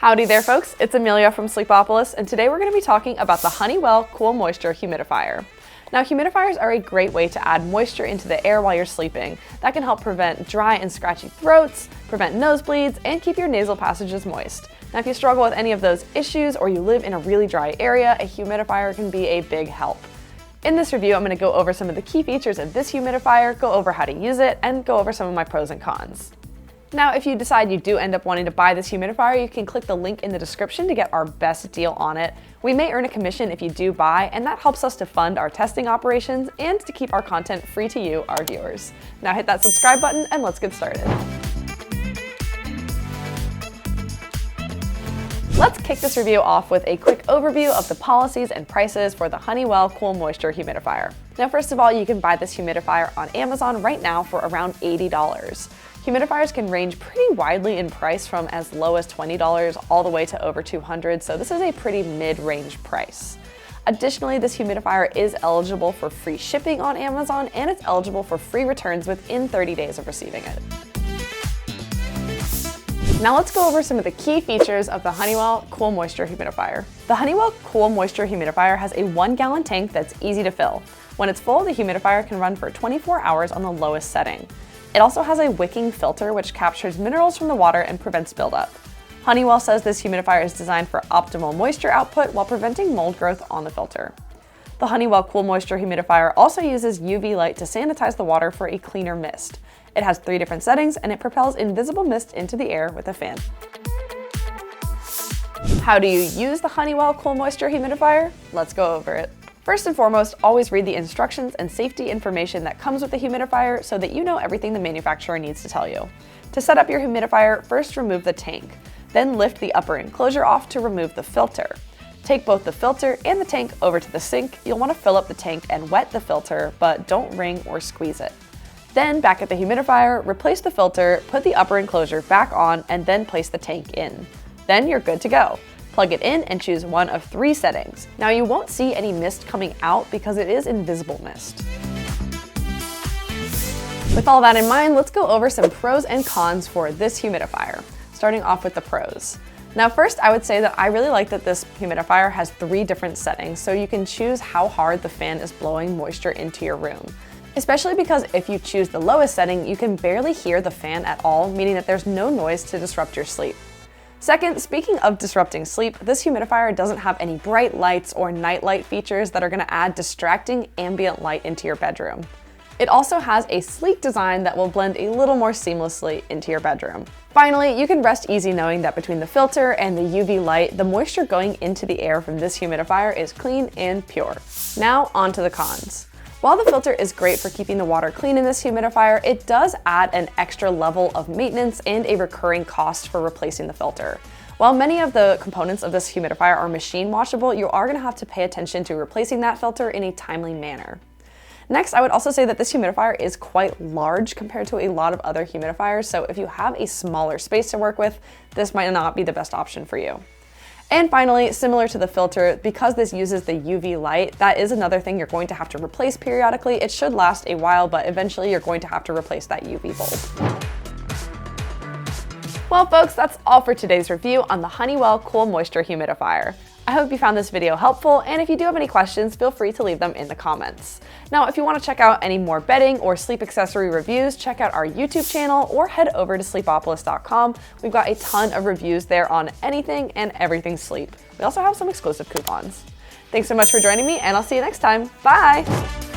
Howdy there folks, it's Amelia from Sleepopolis, and today we're going to be talking about the Honeywell Cool Moisture Humidifier. Now, humidifiers are a great way to add moisture into the air while you're sleeping. That can help prevent dry and scratchy throats, prevent nosebleeds, and keep your nasal passages moist. Now, if you struggle with any of those issues or you live in a really dry area, a humidifier can be a big help. In this review, I'm going to go over some of the key features of this humidifier, go over how to use it, and go over some of my pros and cons. Now, if you decide you do end up wanting to buy this humidifier, you can click the link in the description to get our best deal on it. We may earn a commission if you do buy, and that helps us to fund our testing operations and to keep our content free to you, our viewers. Now hit that subscribe button and let's get started. Let's kick this review off with a quick overview of the policies and prices for the Honeywell Cool Moisture Humidifier. Now, first of all, you can buy this humidifier on Amazon right now for around $80. Humidifiers can range pretty widely in price from as low as $20 all the way to over $200, so this is a pretty mid-range price. Additionally, this humidifier is eligible for free shipping on Amazon, and it's eligible for free returns within 30 days of receiving it. Now let's go over some of the key features of the Honeywell Cool Moisture Humidifier. The Honeywell Cool Moisture Humidifier has a 1-gallon tank that's easy to fill. When it's full, the humidifier can run for 24 hours on the lowest setting. It also has a wicking filter which captures minerals from the water and prevents buildup. Honeywell says this humidifier is designed for optimal moisture output while preventing mold growth on the filter. The Honeywell Cool Moisture Humidifier also uses UV light to sanitize the water for a cleaner mist. It has 3 different settings, and it propels invisible mist into the air with a fan. How do you use the Honeywell Cool Moisture Humidifier? Let's go over it. First and foremost, always read the instructions and safety information that comes with the humidifier so that you know everything the manufacturer needs to tell you. To set up your humidifier, first remove the tank. Then lift the upper enclosure off to remove the filter. Take both the filter and the tank over to the sink. You'll want to fill up the tank and wet the filter, but don't wring or squeeze it. Then back at the humidifier, replace the filter, put the upper enclosure back on, and then place the tank in. Then you're good to go. Plug it in and choose one of 3 settings. Now, you won't see any mist coming out because it is invisible mist. With all that in mind, let's go over some pros and cons for this humidifier, starting off with the pros. Now, first, I would say that I really like that this humidifier has 3 different settings, so you can choose how hard the fan is blowing moisture into your room. Especially because if you choose the lowest setting, you can barely hear the fan at all, meaning that there's no noise to disrupt your sleep. Second, speaking of disrupting sleep, this humidifier doesn't have any bright lights or night light features that are going to add distracting ambient light into your bedroom. It also has a sleek design that will blend a little more seamlessly into your bedroom. Finally, you can rest easy knowing that between the filter and the UV light, the moisture going into the air from this humidifier is clean and pure. Now, on to the cons. While the filter is great for keeping the water clean in this humidifier, it does add an extra level of maintenance and a recurring cost for replacing the filter. While many of the components of this humidifier are machine washable, you are going to have to pay attention to replacing that filter in a timely manner. Next, I would also say that this humidifier is quite large compared to a lot of other humidifiers, so if you have a smaller space to work with, this might not be the best option for you. And finally, similar to the filter, because this uses the UV light, that is another thing you're going to have to replace periodically. It should last a while, but eventually you're going to have to replace that UV bulb. Well, folks, that's all for today's review on the Honeywell Cool Moisture Humidifier. I hope you found this video helpful, and if you do have any questions, feel free to leave them in the comments. Now, if you want to check out any more bedding or sleep accessory reviews, check out our YouTube channel or head over to sleepopolis.com. We've got a ton of reviews there on anything and everything sleep. We also have some exclusive coupons. Thanks so much for joining me, and I'll see you next time. Bye!